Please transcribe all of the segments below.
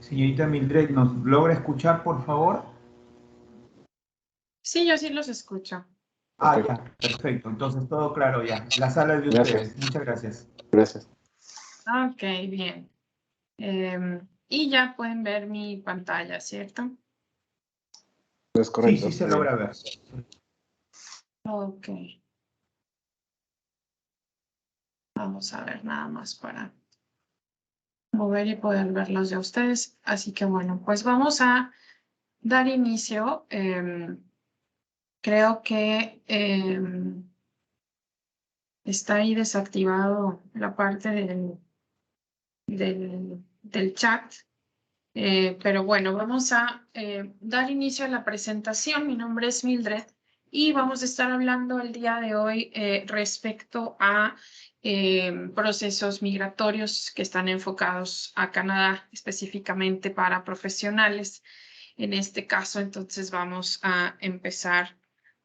Señorita Mildred, ¿nos logra escuchar, por favor? Sí, yo sí los escucho. Ah, ya, perfecto. Entonces todo claro ya. La sala es de ustedes. Muchas gracias. Gracias. Ok, bien. Y ya pueden ver mi pantalla, ¿cierto? Es correcto. Sí, se logra ver. Ok. Vamos a ver nada más para mover y poder verlos de ustedes. Así que bueno, pues vamos a dar inicio. Creo que está ahí desactivado la parte del chat. Pero bueno, vamos a dar inicio a la presentación. Mi nombre es Mildred y vamos a estar hablando el día de hoy respecto a procesos migratorios que están enfocados a Canadá, específicamente para profesionales. En este caso, entonces vamos a empezar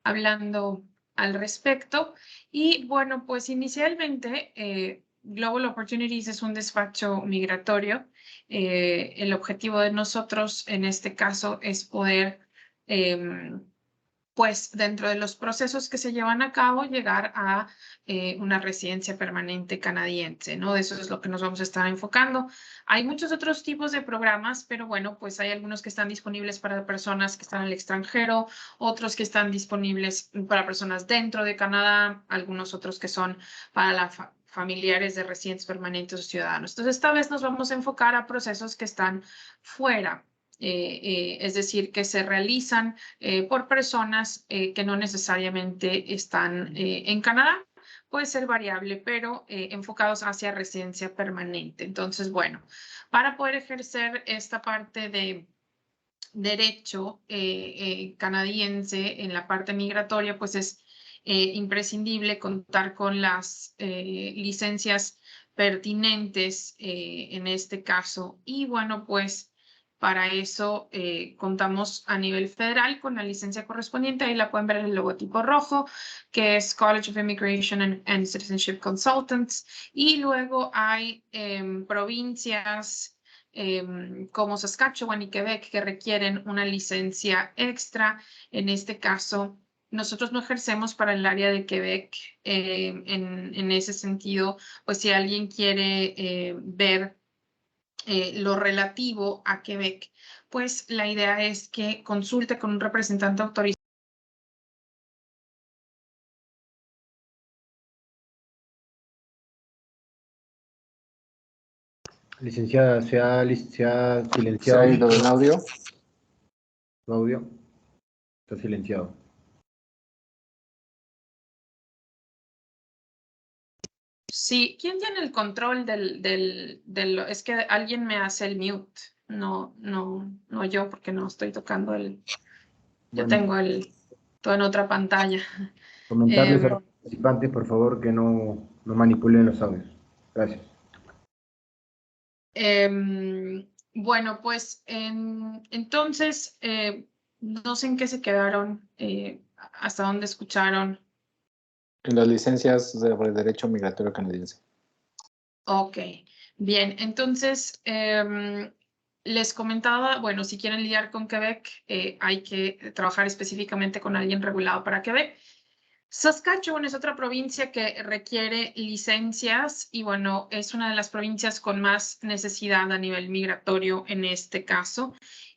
hablando al respecto. Y bueno, pues inicialmente Global Opportunities es un despacho migratorio. El objetivo de nosotros en este caso es poder, pues dentro de los procesos que se llevan a cabo, llegar a una residencia permanente canadiense, ¿no? De eso es lo que nos vamos a estar enfocando. Hay muchos otros tipos de programas, pero bueno, pues hay algunos que están disponibles para personas que están en el extranjero, otros que están disponibles para personas dentro de Canadá, algunos otros que son para familiares de residentes permanentes o ciudadanos. Entonces, esta vez nos vamos a enfocar a procesos que están fuera, es decir, que se realizan por personas que no necesariamente están en Canadá. Puede ser variable, pero enfocados hacia residencia permanente. Entonces, bueno, para poder ejercer esta parte de derecho canadiense en la parte migratoria, pues es imprescindible contar con las licencias pertinentes en este caso. Y bueno, pues para eso contamos a nivel federal con la licencia correspondiente. Ahí la pueden ver en el logotipo rojo, que es College of Immigration and Citizenship Consultants. Y luego hay provincias como Saskatchewan y Quebec que requieren una licencia extra. En este caso, nosotros no ejercemos para el área de Quebec. En ese sentido, pues si alguien quiere ver lo relativo a Quebec, pues la idea es que consulte con un representante autorizado. Licenciada, se ha ¿Se silenciado ha ido el audio? su audio. Está silenciado. Sí, ¿quién tiene el control es que alguien me hace el mute? No yo, porque no estoy tocando yo Bueno, tengo todo en otra pantalla. comentarles a los participantes, por favor, que no manipulen los audios. Gracias. Bueno, pues entonces, no sé en qué se quedaron, hasta dónde escucharon. En las licencias sobre derecho migratorio canadiense. Ok, bien, entonces les comentaba, bueno, si quieren lidiar con Quebec, hay que trabajar específicamente con alguien regulado para Quebec. Saskatchewan es otra provincia que requiere licencias y bueno, es una de las provincias con más necesidad a nivel migratorio en este caso.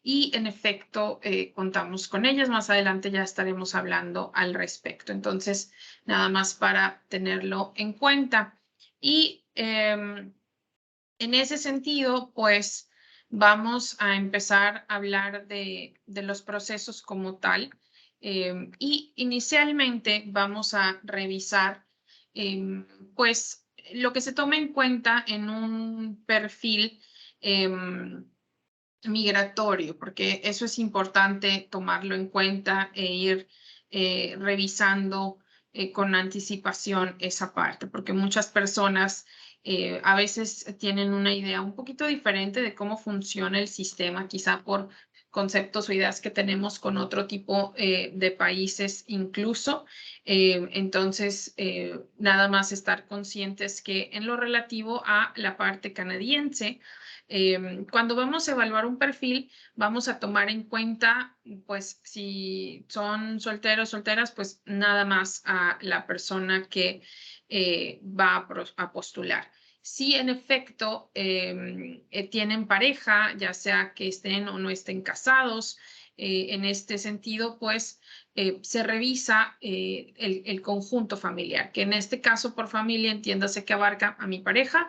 Y en efecto, contamos con ellas. Más adelante ya estaremos hablando al respecto. Entonces, nada más para tenerlo en cuenta. Y en ese sentido, pues vamos a empezar a hablar de los procesos como tal. Y inicialmente vamos a revisar, pues, lo que se toma en cuenta en un perfil migratorio, porque eso es importante tomarlo en cuenta e ir revisando con anticipación esa parte, porque muchas personas a veces tienen una idea un poquito diferente de cómo funciona el sistema, quizá por conceptos o ideas que tenemos con otro tipo de países incluso. Entonces, nada más estar conscientes que en lo relativo a la parte canadiense, Cuando vamos a evaluar un perfil, vamos a tomar en cuenta, pues, si son solteros, solteras, pues nada más a la persona que va a postular. Si en efecto tienen pareja, ya sea que estén o no estén casados, en este sentido, pues se revisa el conjunto familiar, que en este caso por familia entiéndase que abarca a mi pareja,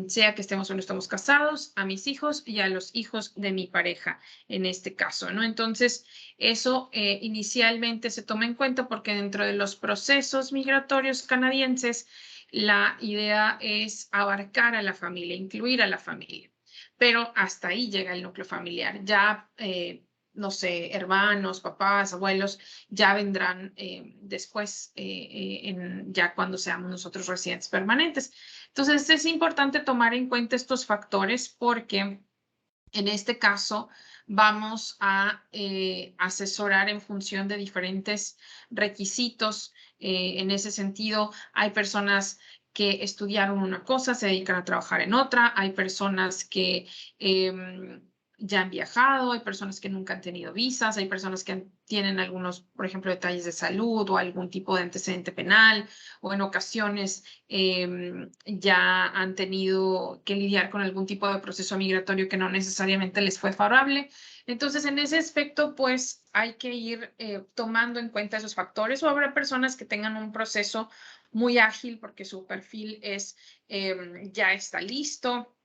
sea que estemos o no estemos casados, a mis hijos y a los hijos de mi pareja en este caso, ¿no? Entonces, eso inicialmente se toma en cuenta porque dentro de los procesos migratorios canadienses, la idea es abarcar a la familia, incluir a la familia, pero hasta ahí llega el núcleo familiar. Ya, no sé, hermanos, papás, abuelos, ya vendrán después, ya cuando seamos nosotros residentes permanentes. Entonces, es importante tomar en cuenta estos factores porque en este caso vamos a asesorar en función de diferentes requisitos. En ese sentido, hay personas que estudiaron una cosa, se dedican a trabajar en otra, hay personas que ya han viajado, hay personas que nunca han tenido visas, hay personas que tienen algunos, por ejemplo, detalles de salud o algún tipo de antecedente penal, o en ocasiones ya han tenido que lidiar con algún tipo de proceso migratorio que no necesariamente les fue favorable. Entonces, en ese aspecto, pues hay que ir tomando en cuenta esos factores, o habrá personas que tengan un proceso muy ágil porque su perfil es ya está listo,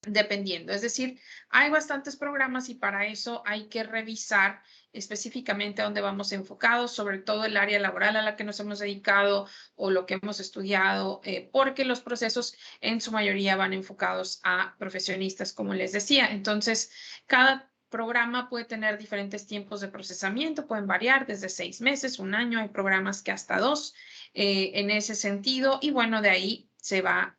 dependiendo. Es decir, hay bastantes programas y para eso hay que revisar específicamente a dónde vamos enfocados, sobre todo el área laboral a la que nos hemos dedicado o lo que hemos estudiado, porque los procesos en su mayoría van enfocados a profesionistas, como les decía. Entonces, cada programa puede tener diferentes tiempos de procesamiento, pueden variar desde 6 meses, 1 año, hay programas que hasta 2 en ese sentido, y bueno, de ahí se va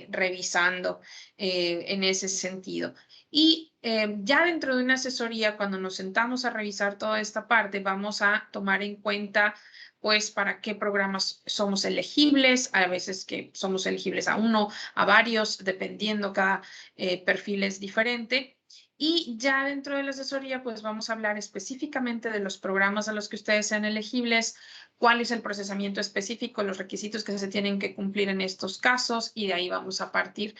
revisando en ese sentido. Y ya dentro de una asesoría, cuando nos sentamos a revisar toda esta parte, vamos a tomar en cuenta, pues, para qué programas somos elegibles. A veces que somos elegibles a uno, a varios, dependiendo, cada perfil es diferente. Y ya dentro de la asesoría, pues vamos a hablar específicamente de los programas a los que ustedes sean elegibles, cuál es el procesamiento específico, los requisitos que se tienen que cumplir en estos casos, y de ahí vamos a partir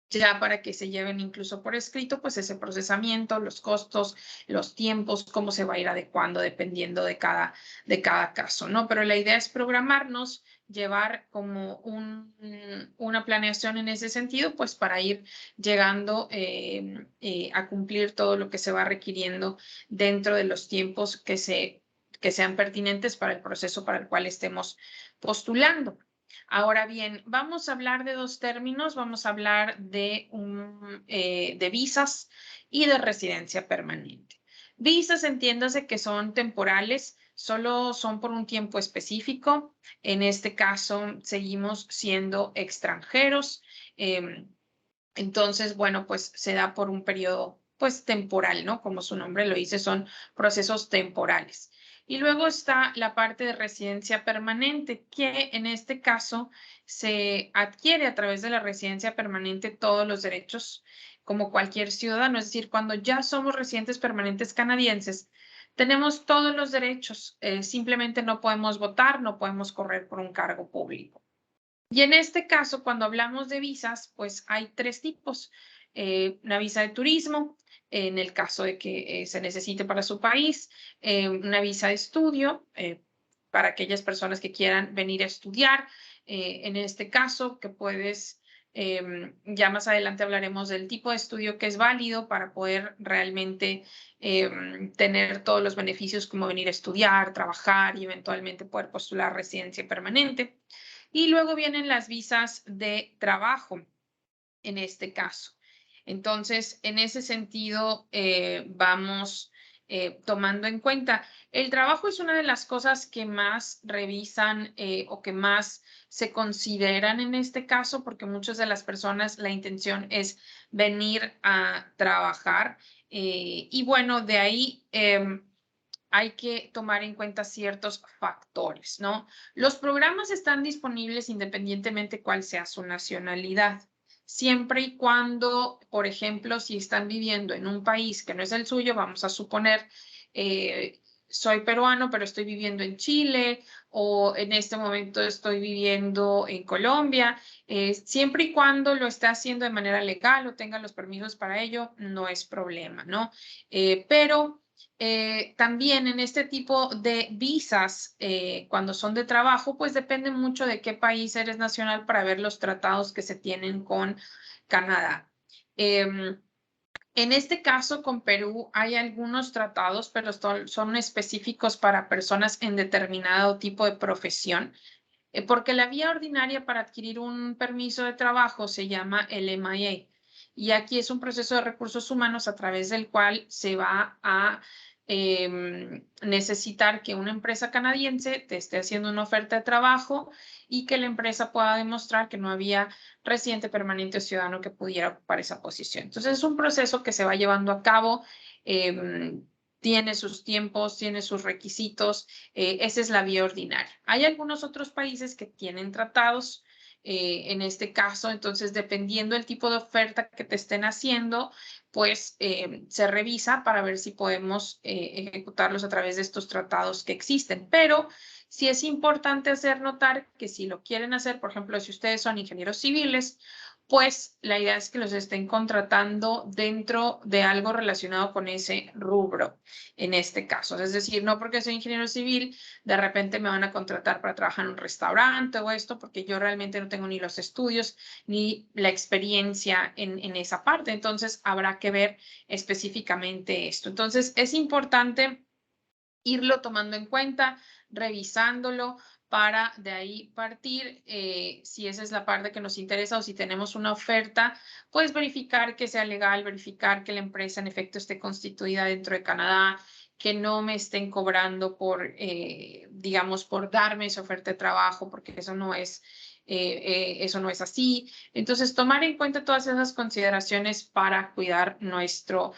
ya para que se lleven incluso por escrito, pues ese procesamiento, los costos, los tiempos, cómo se va a ir adecuando dependiendo de cada caso, ¿no? Pero la idea es programarnos, llevar como una planeación en ese sentido, pues para ir llegando a cumplir todo lo que se va requiriendo dentro de los tiempos que sean pertinentes para el proceso para el cual estemos postulando. Ahora bien, vamos a hablar de 2 términos. Vamos a hablar de visas y de residencia permanente. Visas, entiéndase que son temporales, solo son por un tiempo específico. En este caso, seguimos siendo extranjeros. Entonces, bueno, pues se da por un periodo, pues, temporal, ¿no? Como su nombre lo dice, son procesos temporales. Y luego está la parte de residencia permanente, que en este caso se adquiere a través de la residencia permanente todos los derechos como cualquier ciudadano. Es decir, cuando ya somos residentes permanentes canadienses, tenemos todos los derechos. Simplemente no podemos votar, no podemos correr por un cargo público. Y en este caso, cuando hablamos de visas, pues hay 3 tipos. Una visa de turismo, en el caso de que se necesite para su país, una visa de estudio para aquellas personas que quieran venir a estudiar. En este caso, que puedes, ya más adelante hablaremos del tipo de estudio que es válido para poder realmente tener todos los beneficios como venir a estudiar, trabajar y eventualmente poder postular residencia permanente. Y luego vienen las visas de trabajo, en este caso. Entonces, en ese sentido, vamos tomando en cuenta. El trabajo es una de las cosas que más revisan o que más se consideran en este caso, porque muchas de las personas la intención es venir a trabajar. Y bueno, de ahí hay que tomar en cuenta ciertos factores, ¿no? Los programas están disponibles independientemente cuál sea su nacionalidad. siempre y cuando, por ejemplo, si están viviendo en un país que no es el suyo, vamos a suponer, soy peruano, pero estoy viviendo en Chile, o en este momento estoy viviendo en Colombia, siempre y cuando lo esté haciendo de manera legal o tenga los permisos para ello, no es problema, ¿no? Pero también en este tipo de visas, cuando son de trabajo, pues depende mucho de qué país eres nacional para ver los tratados que se tienen con Canadá. En este caso, con Perú hay algunos tratados, pero son específicos para personas en determinado tipo de profesión, porque la vía ordinaria para adquirir un permiso de trabajo se llama el MIA. Y aquí es un proceso de recursos humanos a través del cual se va a necesitar que una empresa canadiense te esté haciendo una oferta de trabajo y que la empresa pueda demostrar que no había residente permanente o ciudadano que pudiera ocupar esa posición. Entonces es un proceso que se va llevando a cabo, tiene sus tiempos, tiene sus requisitos, esa es la vía ordinaria. Hay algunos otros países que tienen tratados, en este caso, entonces dependiendo del tipo de oferta que te estén haciendo, pues se revisa para ver si podemos ejecutarlos a través de estos tratados que existen. Pero sí es importante hacer notar que si lo quieren hacer, por ejemplo, si ustedes son ingenieros civiles, pues la idea es que los estén contratando dentro de algo relacionado con ese rubro, en este caso. Es decir, no porque soy ingeniero civil, de repente me van a contratar para trabajar en un restaurante o esto, porque yo realmente no tengo ni los estudios ni la experiencia en esa parte. Entonces, habrá que ver específicamente esto. Entonces, es importante irlo tomando en cuenta, revisándolo, para de ahí partir, si esa es la parte que nos interesa o si tenemos una oferta, pues verificar que sea legal, verificar que la empresa en efecto esté constituida dentro de Canadá, que no me estén cobrando por, digamos, por darme esa oferta de trabajo, porque eso no es así. Entonces, tomar en cuenta todas esas consideraciones para cuidar nuestro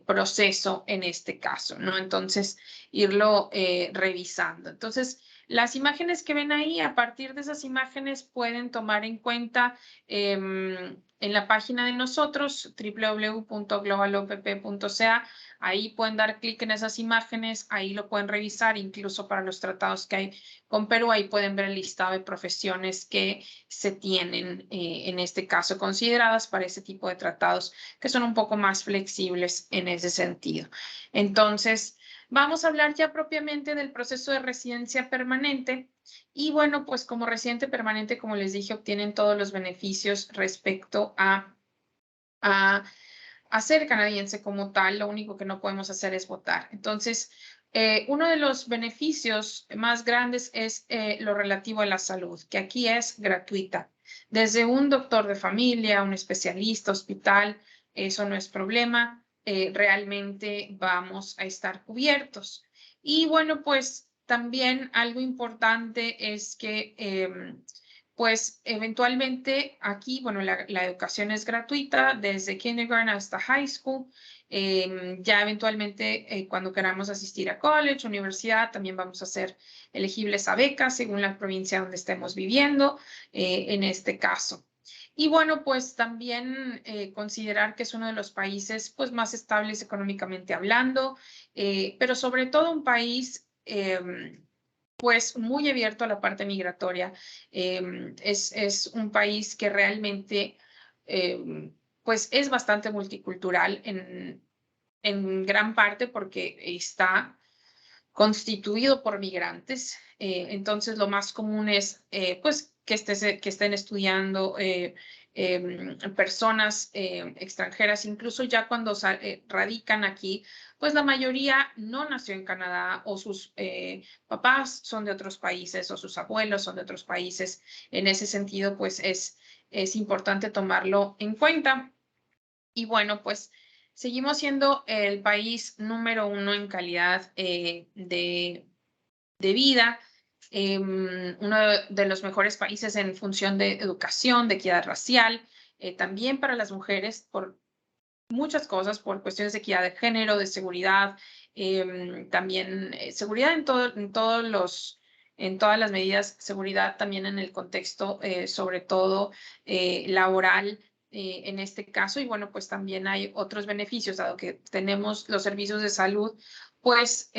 proceso en este caso, ¿no? Entonces, irlo revisando. Entonces, las imágenes que ven ahí, a partir de esas imágenes pueden tomar en cuenta en la página de nosotros, www.globalopp.ca. Ahí pueden dar clic en esas imágenes, ahí lo pueden revisar, incluso para los tratados que hay con Perú, ahí pueden ver el listado de profesiones que se tienen, en este caso, consideradas para ese tipo de tratados, que son un poco más flexibles en ese sentido. Entonces, vamos a hablar ya propiamente del proceso de residencia permanente. Y bueno, pues como residente permanente, como les dije, obtienen todos los beneficios respecto a ser canadiense como tal. Lo único que no podemos hacer es votar. Entonces, uno de los beneficios más grandes es lo relativo a la salud, que aquí es gratuita. Desde un doctor de familia, un especialista, hospital, eso no es problema. Realmente vamos a estar cubiertos. Y bueno, pues también algo importante es que pues eventualmente aquí, bueno, la educación es gratuita desde kindergarten hasta high school. Ya eventualmente cuando queramos asistir a college, universidad, también vamos a ser elegibles a becas según la provincia donde estemos viviendo, en este caso. Y bueno, pues también considerar que es uno de los países pues más estables económicamente hablando, pero sobre todo un país pues muy abierto a la parte migratoria. Es un país que realmente pues es bastante multicultural en gran parte porque está constituido por migrantes. Entonces, lo más común es pues que estén estudiando personas extranjeras, incluso ya cuando radican aquí, pues la mayoría no nació en Canadá, o sus papás son de otros países o sus abuelos son de otros países. En ese sentido, pues es importante tomarlo en cuenta. Y bueno, pues seguimos siendo el país número 1 en calidad de vida, uno de los mejores países en función de educación, de equidad racial, también para las mujeres por muchas cosas, por cuestiones de equidad de género, de seguridad, también seguridad en todos los en todas las medidas de seguridad, también en el contexto, sobre todo laboral, en este caso. Y bueno, pues también hay otros beneficios, dado que tenemos los servicios de salud, pues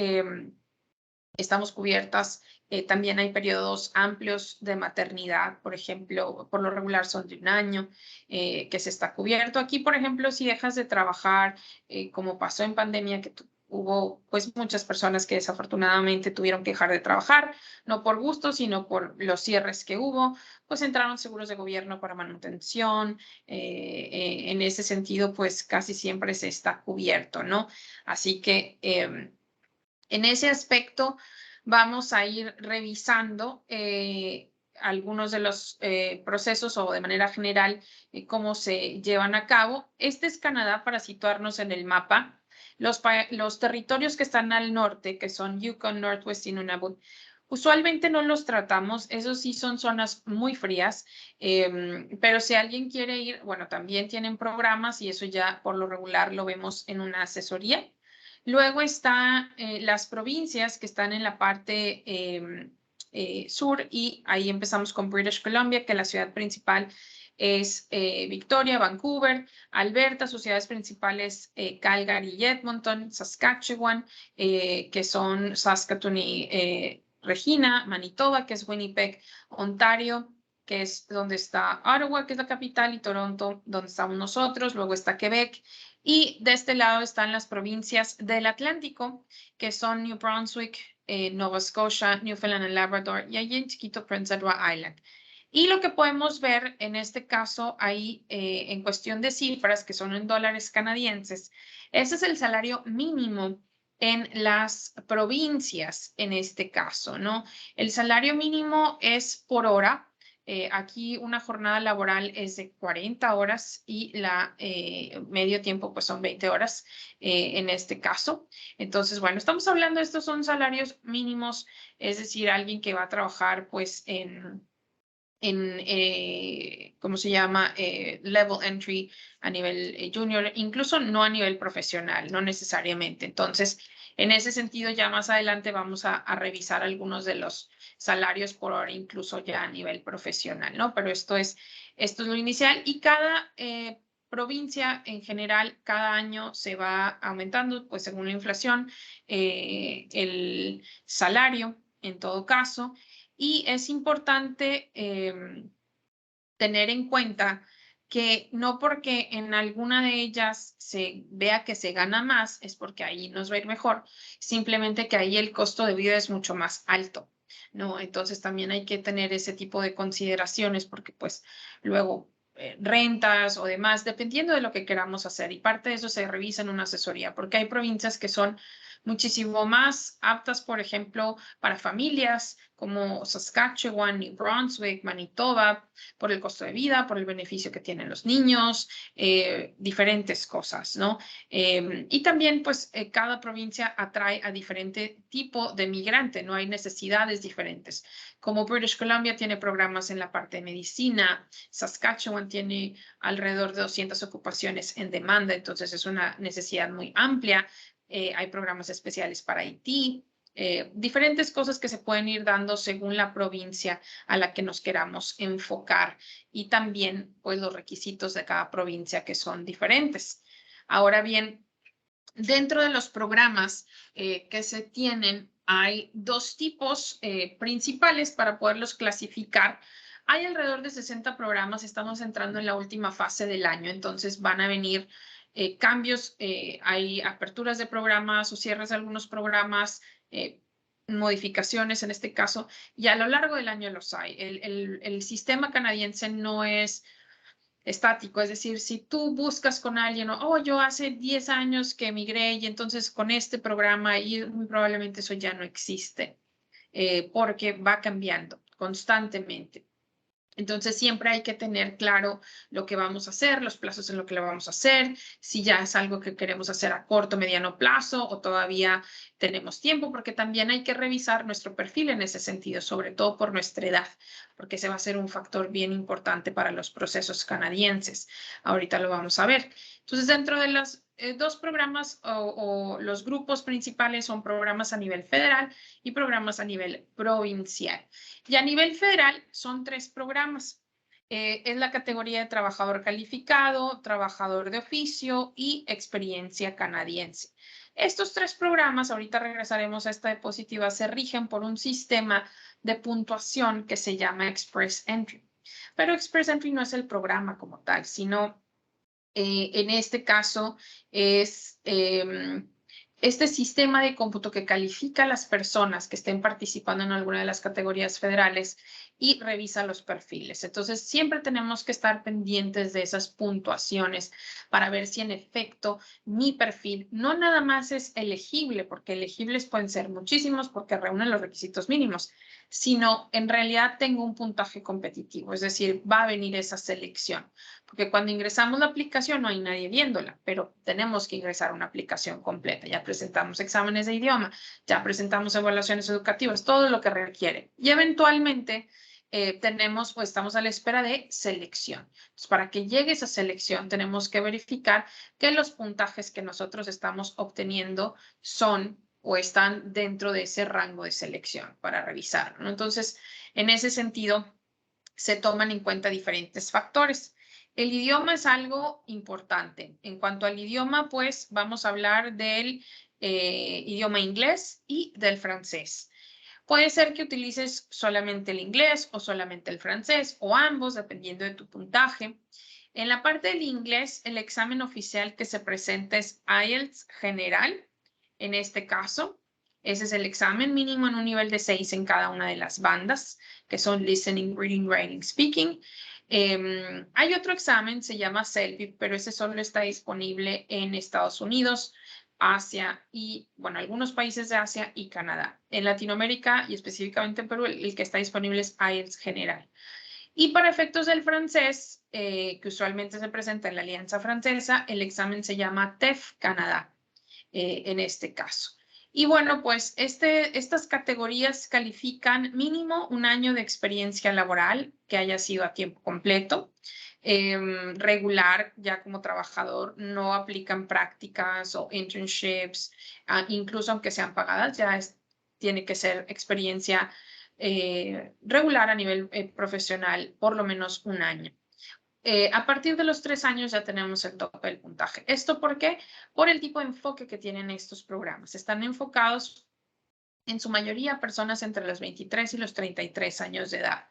estamos cubiertas. También hay periodos amplios de maternidad, por ejemplo, por lo regular son de 1 año, que se está cubierto. Aquí, por ejemplo, si dejas de trabajar, como pasó en pandemia, que hubo pues muchas personas que desafortunadamente tuvieron que dejar de trabajar, no por gusto, sino por los cierres que hubo, pues entraron seguros de gobierno para manutención. En ese sentido, pues casi siempre se está cubierto, ¿no? Así que en ese aspecto vamos a ir revisando algunos de los procesos, o de manera general cómo se llevan a cabo. Este es Canadá, para situarnos en el mapa. Los territorios que están al norte, que son Yukon, Northwest y Nunavut, usualmente no los tratamos. Esos sí son zonas muy frías, pero si alguien quiere ir, bueno, también tienen programas, y eso ya por lo regular lo vemos en una asesoría. Luego están las provincias, que están en la parte sur, y ahí empezamos con British Columbia, que la ciudad principal es Victoria, Vancouver, Alberta, sus ciudades principales Calgary y Edmonton, Saskatchewan, que son Saskatoon y Regina, Manitoba, que es Winnipeg, Ontario, que es donde está Ottawa, que es la capital, y Toronto, donde estamos nosotros. Luego está Quebec. Y de este lado están las provincias del Atlántico, que son New Brunswick, Nova Scotia, Newfoundland and Labrador, y ahí en chiquito Prince Edward Island. Y lo que podemos ver en este caso ahí, en cuestión de cifras, que son en dólares canadienses, ese es el salario mínimo en las provincias en este caso, ¿no? El salario mínimo es por hora. Aquí una jornada laboral es de 40 horas y la medio tiempo pues son 20 horas en este caso. Entonces, bueno, estamos hablando, estos son salarios mínimos, es decir, alguien que va a trabajar pues en ¿cómo se llama? Level entry, a nivel junior, incluso no a nivel profesional, no necesariamente. Entonces, en ese sentido, ya más adelante vamos a revisar algunos de los salarios por hora, incluso ya a nivel profesional, ¿no? Pero esto es lo inicial, y cada provincia en general, cada año se va aumentando, pues según la inflación, el salario en todo caso. Y es importante tener en cuenta que no porque en alguna de ellas se vea que se gana más, es porque ahí nos va a ir mejor, simplemente que ahí el costo de vida es mucho más alto, ¿no? Entonces también hay que tener ese tipo de consideraciones, porque pues luego rentas o demás, dependiendo de lo que queramos hacer, y parte de eso se revisa en una asesoría, porque hay provincias que son muchísimo más aptas, por ejemplo, para familias como Saskatchewan, New Brunswick, Manitoba, por el costo de vida, por el beneficio que tienen los niños, diferentes cosas, ¿no? Y también, pues, cada provincia atrae a diferente tipo de migrante, ¿no? Hay necesidades diferentes. Como British Columbia tiene programas en la parte de medicina, Saskatchewan tiene alrededor de 200 ocupaciones en demanda, entonces es una necesidad muy amplia. Hay programas especiales para Haití, diferentes cosas que se pueden ir dando según la provincia a la que nos queramos enfocar, y también pues los requisitos de cada provincia, que son diferentes. Ahora bien, dentro de los programas que se tienen, hay dos tipos principales para poderlos clasificar. Hay alrededor de 60 programas, estamos entrando en la última fase del año, entonces van a venir cambios, hay aperturas de programas o cierres de algunos programas, modificaciones en este caso, y a lo largo del año los hay. El sistema canadiense no es estático, es decir, si tú buscas con alguien, yo hace 10 años que emigré y entonces con este programa, y muy probablemente eso ya no existe, porque va cambiando constantemente. Entonces siempre hay que tener claro lo que vamos a hacer, los plazos en lo que lo vamos a hacer, si ya es algo que queremos hacer a corto, mediano plazo, o todavía tenemos tiempo, porque también hay que revisar nuestro perfil en ese sentido, sobre todo por nuestra edad, porque ese va a ser un factor bien importante para los procesos canadienses. Ahorita lo vamos a ver. Entonces, dentro de las dos programas o los grupos principales son programas a nivel federal y programas a nivel provincial. Y a nivel federal son 3 programas. Es la categoría de trabajador calificado, trabajador de oficio y experiencia canadiense. Estos 3 programas, ahorita regresaremos a esta diapositiva, se rigen por un sistema de puntuación que se llama Express Entry. Pero Express Entry no es el programa como tal, sino en este caso es este sistema de cómputo que califica a las personas que estén participando en alguna de las categorías federales y revisa los perfiles. Entonces, siempre tenemos que estar pendientes de esas puntuaciones para ver si en efecto mi perfil no nada más es elegible, porque elegibles pueden ser muchísimos porque reúnen los requisitos mínimos, sino en realidad tengo un puntaje competitivo, es decir, va a venir esa selección. Porque cuando ingresamos la aplicación no hay nadie viéndola, pero tenemos que ingresar una aplicación completa. Ya presentamos exámenes de idioma, ya presentamos evaluaciones educativas, todo lo que requiere. Y eventualmente tenemos o estamos a la espera de selección. Entonces, para que llegue esa selección, tenemos que verificar que los puntajes que nosotros estamos obteniendo son o están dentro de ese rango de selección para revisarlo, ¿no? Entonces, en ese sentido, se toman en cuenta diferentes factores. El idioma es algo importante. En cuanto al idioma, pues vamos a hablar del idioma inglés y del francés. Puede ser que utilices solamente el inglés o solamente el francés o ambos, dependiendo de tu puntaje. En la parte del inglés, el examen oficial que se presenta es IELTS general. En este caso, ese es el examen mínimo en un nivel de 6 en cada una de las bandas, que son Listening, Reading, Writing, Speaking. Hay otro examen, se llama CELPIP, pero ese solo está disponible en Estados Unidos, Asia y, bueno, algunos países de Asia y Canadá. En Latinoamérica y específicamente en Perú, el que está disponible es IELTS general. Y para efectos del francés, que usualmente se presenta en la Alianza Francesa, el examen se llama TEF Canadá, en este caso. Y bueno, pues estas categorías califican mínimo un año de experiencia laboral que haya sido a tiempo completo. Regular, ya como trabajador, no aplican prácticas o internships, incluso aunque sean pagadas, ya tiene que ser experiencia regular a nivel profesional, por lo menos un año. A partir de los 3 años ya tenemos el tope del puntaje. ¿Esto por qué? Por el tipo de enfoque que tienen estos programas. Están enfocados en su mayoría a personas entre los 23 y los 33 años de edad.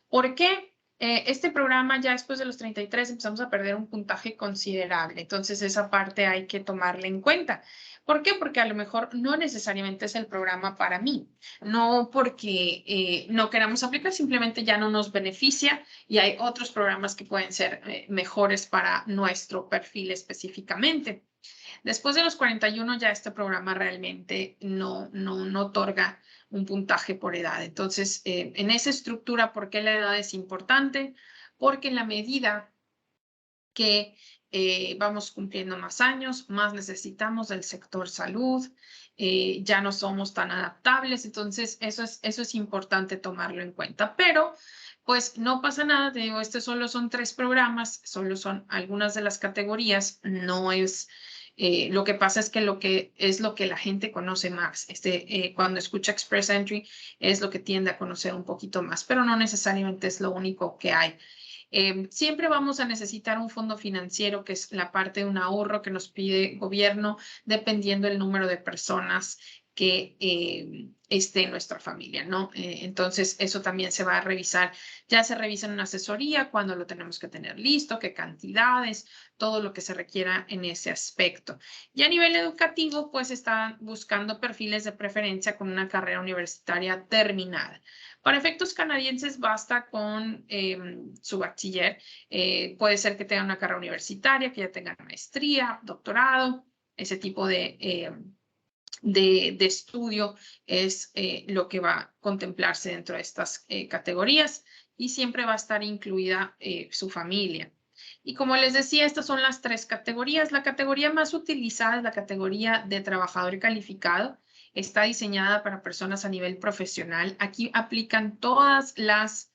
¿Por qué? Este programa ya después de los 33 empezamos a perder un puntaje considerable. Entonces esa parte hay que tomarla en cuenta. ¿Por qué? Porque a lo mejor no necesariamente es el programa para mí. No porque no queramos aplicar, simplemente ya no nos beneficia y hay otros programas que pueden ser mejores para nuestro perfil específicamente. Después de los 41 ya este programa realmente no otorga un puntaje por edad. Entonces, en esa estructura, ¿por qué la edad es importante? Porque en la medida que vamos cumpliendo más años, más necesitamos del sector salud, ya no somos tan adaptables, entonces eso es importante tomarlo en cuenta. Pero pues no pasa nada, te digo, solo son 3 programas, solo son algunas de las categorías, no es... lo que pasa es que lo que la gente conoce más. Cuando escucha Express Entry es lo que tiende a conocer un poquito más, pero no necesariamente es lo único que hay. Siempre vamos a necesitar un fondo financiero, que es la parte de un ahorro que nos pide gobierno, dependiendo del número de personas que esté en nuestra familia, ¿no? Entonces, eso también se va a revisar. Ya se revisa en una asesoría cuando lo tenemos que tener listo, qué cantidades, todo lo que se requiera en ese aspecto. Y a nivel educativo, pues están buscando perfiles de preferencia con una carrera universitaria terminada. Para efectos canadienses basta con su bachiller. Puede ser que tenga una carrera universitaria, que ya tenga maestría, doctorado, ese tipo de estudio es lo que va a contemplarse dentro de estas categorías y siempre va a estar incluida su familia. Y como les decía, estas son las 3 categorías. La categoría más utilizada es la categoría de trabajador calificado. Está diseñada para personas a nivel profesional. Aquí aplican todas las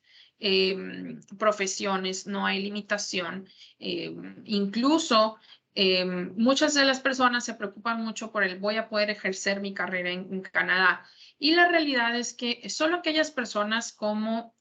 profesiones, no hay limitación. Incluso Muchas de las personas se preocupan mucho por el voy a poder ejercer mi carrera en Canadá. Y la realidad es que solo aquellas personas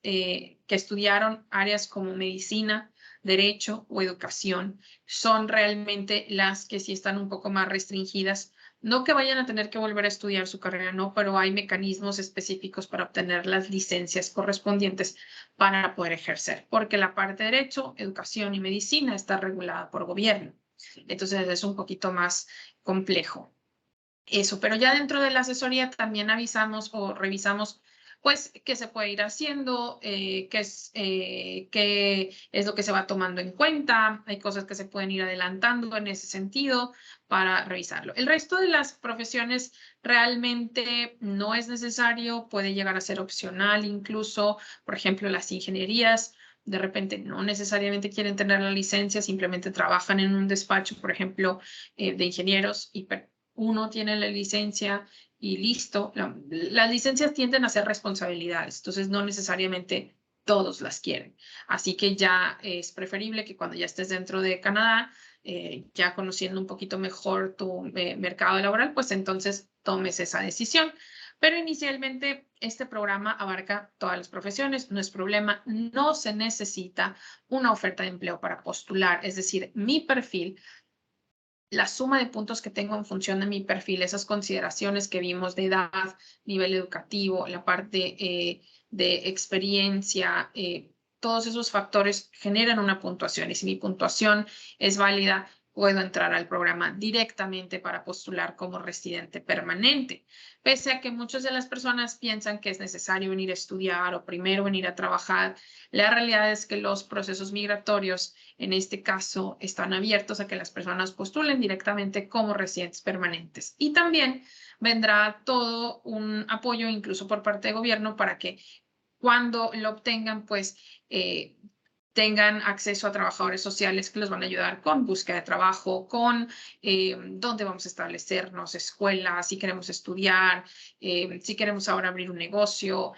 que estudiaron áreas como medicina, derecho o educación son realmente las que sí están un poco más restringidas. No que vayan a tener que volver a estudiar su carrera, no, pero hay mecanismos específicos para obtener las licencias correspondientes para poder ejercer, porque la parte de derecho, educación y medicina está regulada por gobierno. Entonces es un poquito más complejo eso, pero ya dentro de la asesoría también avisamos o revisamos pues qué se puede ir haciendo, qué es lo que se va tomando en cuenta. Hay cosas que se pueden ir adelantando en ese sentido para revisarlo. El resto de las profesiones realmente no es necesario, puede llegar a ser opcional incluso, por ejemplo, las ingenierías. De repente no necesariamente quieren tener la licencia, simplemente trabajan en un despacho, por ejemplo, de ingenieros y uno tiene la licencia y listo. Las licencias tienden a ser responsabilidades, entonces no necesariamente todos las quieren. Así que ya es preferible que cuando ya estés dentro de Canadá, ya conociendo un poquito mejor tu mercado laboral, pues entonces tomes esa decisión. Pero inicialmente este programa abarca todas las profesiones, no es problema, no se necesita una oferta de empleo para postular, es decir, mi perfil, la suma de puntos que tengo en función de mi perfil, esas consideraciones que vimos de edad, nivel educativo, la parte de experiencia, todos esos factores generan una puntuación y si mi puntuación es válida, puedo entrar al programa directamente para postular como residente permanente. Pese a que muchas de las personas piensan que es necesario venir a estudiar o primero venir a trabajar, la realidad es que los procesos migratorios en este caso están abiertos a que las personas postulen directamente como residentes permanentes. Y también vendrá todo un apoyo incluso por parte del gobierno para que cuando lo obtengan, pues tengan acceso a trabajadores sociales que los van a ayudar con búsqueda de trabajo, con dónde vamos a establecernos, escuelas, si queremos estudiar, si queremos ahora abrir un negocio,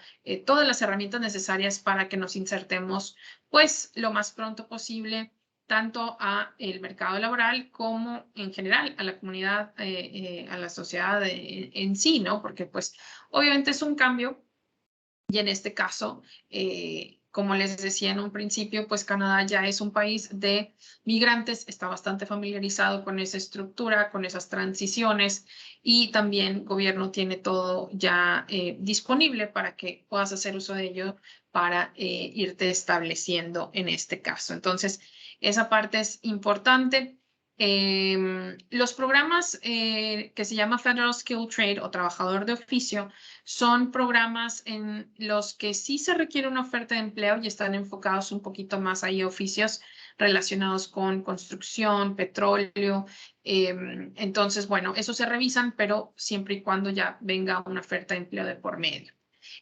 todas las herramientas necesarias para que nos insertemos pues lo más pronto posible tanto a el mercado laboral como en general a la comunidad, a la sociedad en sí, ¿no? Porque pues obviamente es un cambio y en este caso, como les decía en un principio, pues Canadá ya es un país de migrantes, está bastante familiarizado con esa estructura, con esas transiciones y también el gobierno tiene todo ya disponible para que puedas hacer uso de ello para irte estableciendo en este caso. Entonces, esa parte es importante. Los programas que se llama Federal Skill Trade o trabajador de oficio son programas en los que sí se requiere una oferta de empleo y están enfocados un poquito más ahí a oficios relacionados con construcción, petróleo. Entonces, bueno, eso se revisan, pero siempre y cuando ya venga una oferta de empleo de por medio.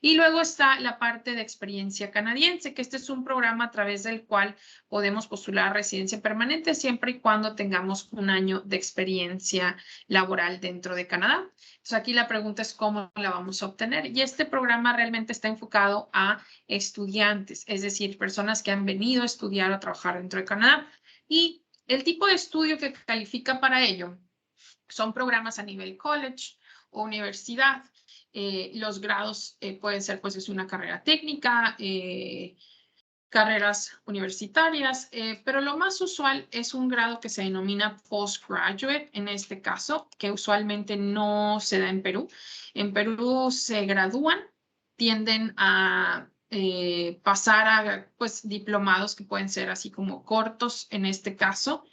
Y luego está la parte de experiencia canadiense, que este es un programa a través del cual podemos postular residencia permanente siempre y cuando tengamos un año de experiencia laboral dentro de Canadá. Entonces aquí la pregunta es cómo la vamos a obtener. Y este programa realmente está enfocado a estudiantes, es decir, personas que han venido a estudiar o a trabajar dentro de Canadá. Y el tipo de estudio que califica para ello son programas a nivel college o universidad. Los grados pueden ser pues es una carrera técnica, carreras universitarias, pero lo más usual es un grado que se denomina postgraduate, en este caso, que usualmente no se da en Perú. En Perú se gradúan, tienden a pasar a pues, diplomados que pueden ser así como cortos en este caso,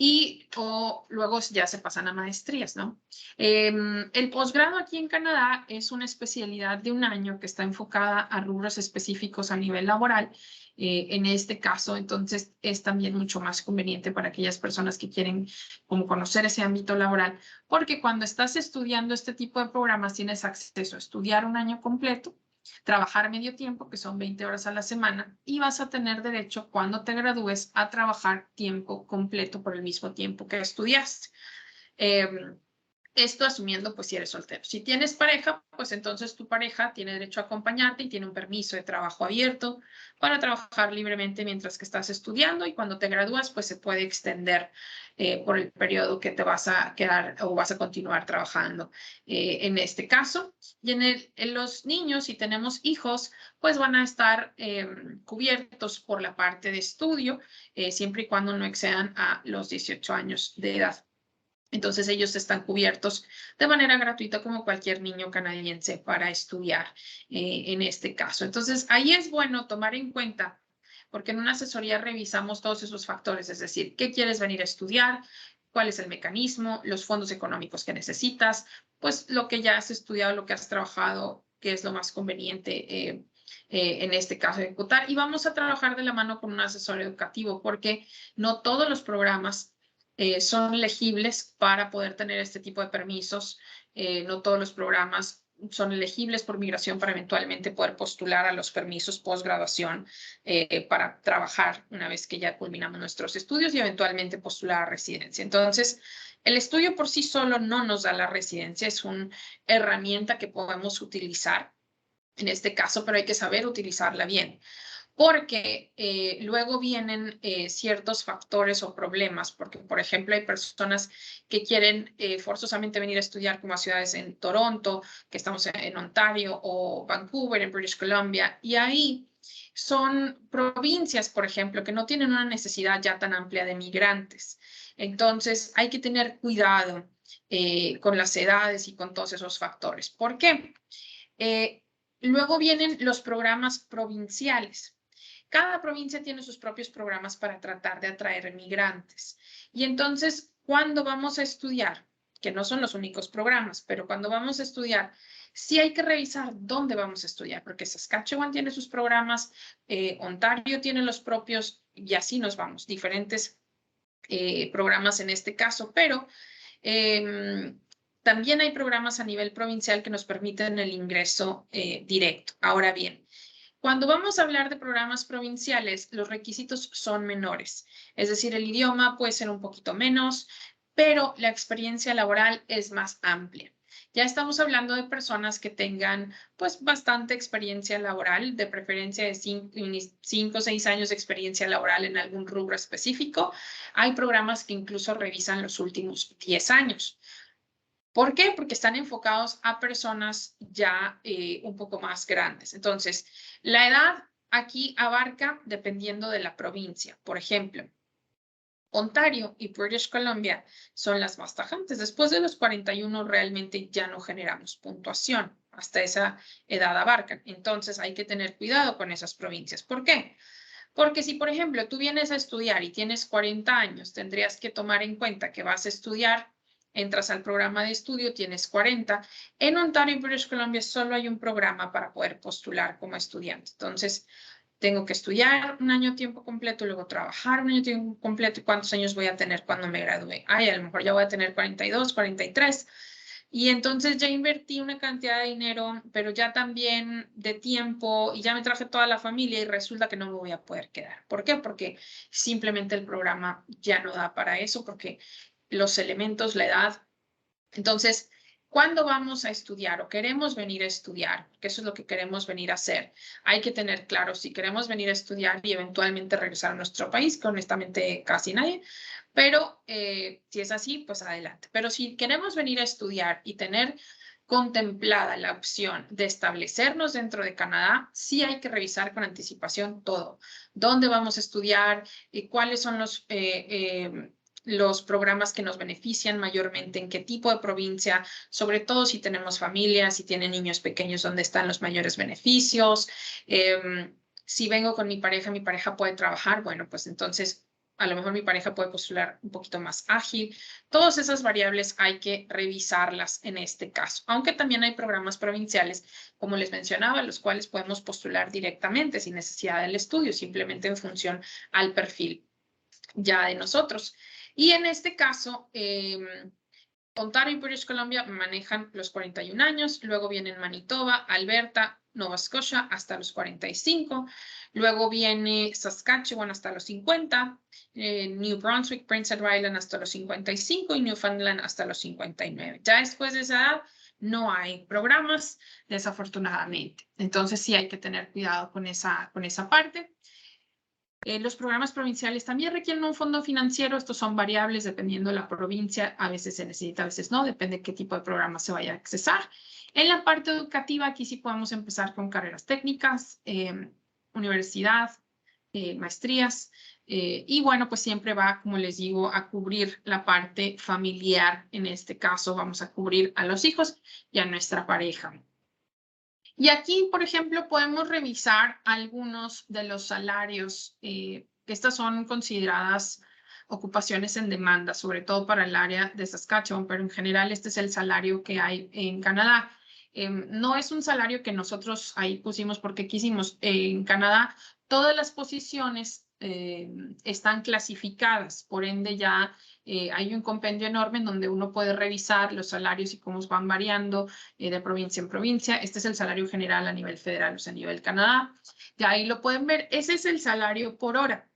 y o luego ya se pasan a maestrías, ¿no? El posgrado aquí en Canadá es una especialidad de un año que está enfocada a rubros específicos a nivel laboral. En este caso, entonces, es también mucho más conveniente para aquellas personas que quieren como conocer ese ámbito laboral, porque cuando estás estudiando este tipo de programas tienes acceso a estudiar un año completo, trabajar medio tiempo, que son 20 horas a la semana, y vas a tener derecho cuando te gradúes a trabajar tiempo completo por el mismo tiempo que estudiaste. Esto asumiendo, pues, si eres soltero. Si tienes pareja, pues entonces tu pareja tiene derecho a acompañarte y tiene un permiso de trabajo abierto para trabajar libremente mientras que estás estudiando, y cuando te gradúas, pues se puede extender por el periodo que te vas a quedar o vas a continuar trabajando en este caso. Y en los niños, si tenemos hijos, pues van a estar cubiertos por la parte de estudio, siempre y cuando no excedan a los 18 años de edad. Entonces ellos están cubiertos de manera gratuita como cualquier niño canadiense para estudiar en este caso. Entonces ahí es bueno tomar en cuenta, porque en una asesoría revisamos todos esos factores, es decir, ¿qué quieres venir a estudiar? ¿Cuál es el mecanismo? Los fondos económicos que necesitas, pues lo que ya has estudiado, lo que has trabajado, qué es lo más conveniente en este caso ejecutar. Y vamos a trabajar de la mano con un asesor educativo, porque no todos los programas son elegibles para poder tener este tipo de permisos. No todos los programas son elegibles por migración para eventualmente poder postular a los permisos postgraduación para trabajar una vez que ya culminamos nuestros estudios y eventualmente postular a residencia. Entonces, el estudio por sí solo no nos da la residencia, es una herramienta que podemos utilizar en este caso, pero hay que saber utilizarla bien, porque luego vienen ciertos factores o problemas, porque, por ejemplo, hay personas que quieren forzosamente venir a estudiar como a ciudades en Toronto, que estamos en Ontario, o Vancouver, en British Columbia, y ahí son provincias, por ejemplo, que no tienen una necesidad ya tan amplia de migrantes. Entonces, hay que tener cuidado con las edades y con todos esos factores. ¿Por qué? Luego vienen los programas provinciales. Cada provincia tiene sus propios programas para tratar de atraer migrantes. Y entonces, cuando vamos a estudiar, que no son los únicos programas, pero cuando vamos a estudiar, sí hay que revisar dónde vamos a estudiar, porque Saskatchewan tiene sus programas, Ontario tiene los propios, y así nos vamos, diferentes programas en este caso, pero también hay programas a nivel provincial que nos permiten el ingreso directo. Ahora bien, cuando vamos a hablar de programas provinciales, los requisitos son menores. Es decir, el idioma puede ser un poquito menos, pero la experiencia laboral es más amplia. Ya estamos hablando de personas que tengan pues bastante experiencia laboral, de preferencia de 5 o 6 años de experiencia laboral en algún rubro específico. Hay programas que incluso revisan los últimos 10 años. ¿Por qué? Porque están enfocados a personas ya un poco más grandes. Entonces, la edad aquí abarca dependiendo de la provincia. Por ejemplo, Ontario y British Columbia son las más tajantes. Después de los 41 realmente ya no generamos puntuación. Hasta esa edad abarcan. Entonces hay que tener cuidado con esas provincias. ¿Por qué? Porque si, por ejemplo, tú vienes a estudiar y tienes 40 años, tendrías que tomar en cuenta que vas a estudiar, entras al programa de estudio, tienes 40. En Ontario y British Columbia solo hay un programa para poder postular como estudiante. Entonces, tengo que estudiar un año a tiempo completo, luego trabajar un año a tiempo completo. ¿Y cuántos años voy a tener cuando me gradúe? Ay, a lo mejor ya voy a tener 42, 43. Y entonces ya invertí una cantidad de dinero, pero ya también de tiempo, y ya me traje toda la familia y resulta que no me voy a poder quedar. ¿Por qué? Porque simplemente el programa ya no da para eso, porque los elementos, la edad. Entonces, ¿cuándo vamos a estudiar o queremos venir a estudiar? Que eso es lo que queremos venir a hacer. Hay que tener claro si queremos venir a estudiar y eventualmente regresar a nuestro país, que honestamente casi nadie, pero si es así, pues adelante. Pero si queremos venir a estudiar y tener contemplada la opción de establecernos dentro de Canadá, sí hay que revisar con anticipación todo. ¿Dónde vamos a estudiar? ¿Cuáles son los programas que nos benefician mayormente, en qué tipo de provincia, sobre todo si tenemos familias, si tienen niños pequeños, dónde están los mayores beneficios? Si vengo con mi pareja puede trabajar, bueno, pues entonces a lo mejor mi pareja puede postular un poquito más ágil. Todas esas variables hay que revisarlas en este caso, aunque también hay programas provinciales, como les mencionaba, los cuales podemos postular directamente sin necesidad del estudio, simplemente en función al perfil ya de nosotros. Y en este caso, Ontario y British Columbia manejan los 41 años, luego vienen Manitoba, Alberta, Nova Scotia hasta los 45, luego viene Saskatchewan hasta los 50, New Brunswick, Prince Edward Island hasta los 55 y Newfoundland hasta los 59. Ya después de esa edad no hay programas, desafortunadamente. Entonces sí hay que tener cuidado con esa parte. Los programas provinciales también requieren un fondo financiero. Estos son variables dependiendo de la provincia. A veces se necesita, a veces no. Depende de qué tipo de programa se vaya a accesar. En la parte educativa, aquí sí podemos empezar con carreras técnicas, universidad, maestrías. Y bueno, pues siempre va, como les digo, a cubrir la parte familiar. En este caso, vamos a cubrir a los hijos y a nuestra pareja. Y aquí, por ejemplo, podemos revisar algunos de los salarios, que estas son consideradas ocupaciones en demanda, sobre todo para el área de Saskatchewan, pero en general este es el salario que hay en Canadá. No es un salario que nosotros ahí pusimos porque quisimos. En Canadá todas las posiciones están clasificadas, por ende ya hay un compendio enorme en donde uno puede revisar los salarios y cómo van variando de provincia en provincia. Este es el salario general a nivel federal, o sea, a nivel Canadá. Ya ahí lo pueden ver. Ese es el salario por hora.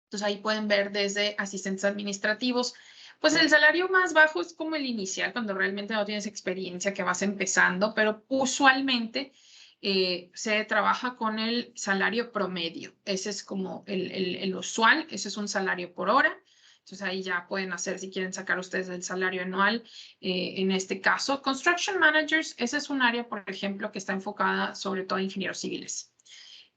Entonces ahí pueden ver desde asistentes administrativos. Pues el salario más bajo es como el inicial, cuando realmente no tienes experiencia, que vas empezando, pero usualmente se trabaja con el salario promedio. Ese es como el usual, ese es un salario por hora. Entonces ahí ya pueden hacer, si quieren sacar ustedes el salario anual, en este caso. Construction Managers, ese es un área, por ejemplo, que está enfocada sobre todo a ingenieros civiles.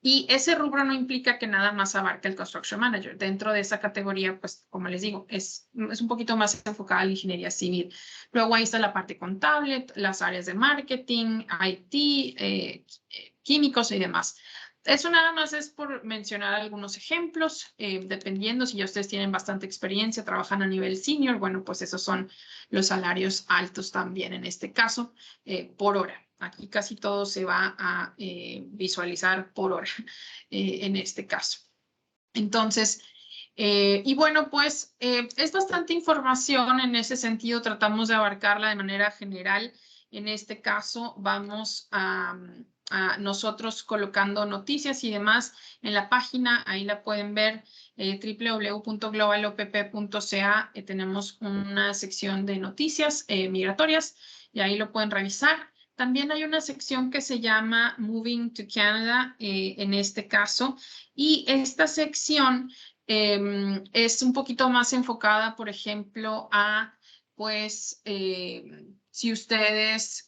Y ese rubro no implica que nada más abarque el Construction Manager. Dentro de esa categoría, pues, como les digo, es un poquito más enfocada a la ingeniería civil. Luego ahí está la parte contable, las áreas de marketing, IT, químicos y demás. Eso nada más es por mencionar algunos ejemplos, dependiendo si ya ustedes tienen bastante experiencia, trabajan a nivel senior, bueno, pues esos son los salarios altos también en este caso, por hora. Aquí casi todo se va a visualizar por hora en este caso. Entonces, y bueno, pues es bastante información en ese sentido. Tratamos de abarcarla de manera general. En este caso vamos a nosotros colocando noticias y demás en la página. Ahí la pueden ver, www.globalopp.ca. Tenemos una sección de noticias migratorias y ahí lo pueden revisar. También hay una sección que se llama Moving to Canada, en este caso, y esta sección es un poquito más enfocada, por ejemplo, a, pues, si ustedes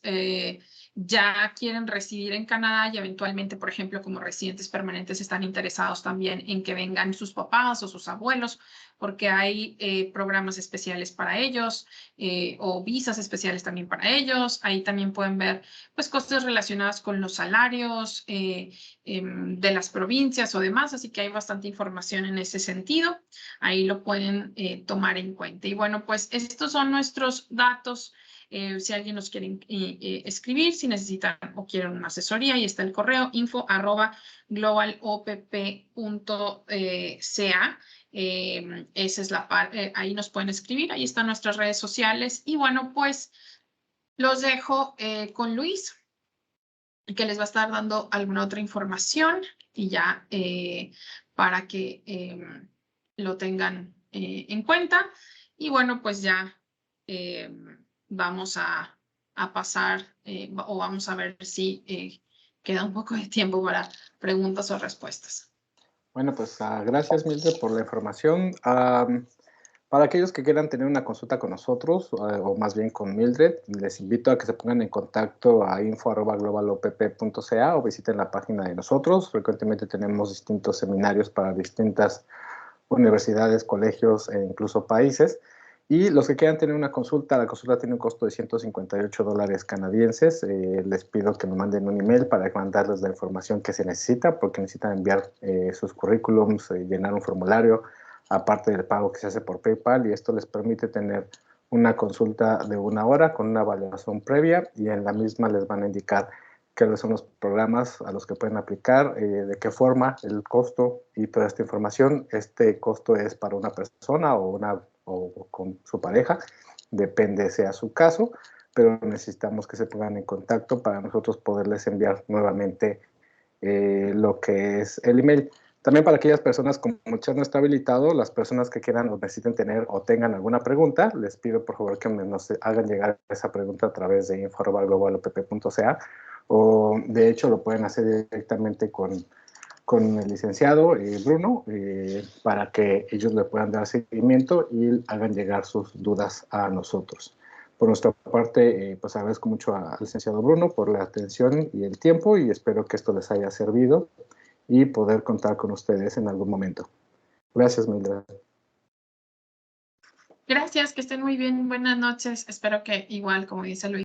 ya quieren residir en Canadá y eventualmente, por ejemplo, como residentes permanentes están interesados también en que vengan sus papás o sus abuelos, porque hay programas especiales para ellos o visas especiales también para ellos. Ahí también pueden ver pues cosas relacionadas con los salarios de las provincias o demás, así que hay bastante información en ese sentido. Ahí lo pueden tomar en cuenta. Y bueno, pues estos son nuestros datos. Si alguien nos quiere escribir, si necesitan o quieren una asesoría, ahí está el correo info@globalopp.ca. Esa es la parte, ahí nos pueden escribir, ahí están nuestras redes sociales. Y bueno, pues los dejo con Luis, que les va a estar dando alguna otra información y ya para que lo tengan en cuenta. Y bueno, pues ya vamos a pasar o vamos a ver si queda un poco de tiempo para preguntas o respuestas. Bueno, pues gracias, Mildred, por la información. Para aquellos que quieran tener una consulta con nosotros, o más bien con Mildred, les invito a que se pongan en contacto a info@globalopp.ca o visiten la página de nosotros. Frecuentemente tenemos distintos seminarios para distintas universidades, colegios e incluso países. Y los que quieran tener una consulta, la consulta tiene un costo de $158 canadienses. Les pido que me manden un email para mandarles la información que se necesita, porque necesitan enviar sus currículums, llenar un formulario, aparte del pago que se hace por PayPal, y esto les permite tener una consulta de 1 hora con una evaluación previa, y en la misma les van a indicar cuáles son los programas a los que pueden aplicar, de qué forma, el costo y toda esta información. Este costo es para una persona o con su pareja, depende sea su caso. pero necesitamos que se pongan en contacto para nosotros poderles enviar nuevamente lo que es el email. También para aquellas personas, como el chat no está habilitado, las personas que quieran o necesiten tener o tengan alguna pregunta, les pido por favor que nos hagan llegar esa pregunta a través de info@globalopp.ca, o de hecho lo pueden hacer directamente con el licenciado Bruno, para que ellos le puedan dar seguimiento y hagan llegar sus dudas a nosotros. Por nuestra parte, pues agradezco mucho al licenciado Bruno por la atención y el tiempo, y espero que esto les haya servido y poder contar con ustedes en algún momento. Gracias, Mildred. Gracias, que estén muy bien. Buenas noches. Espero que igual, como dice Luis,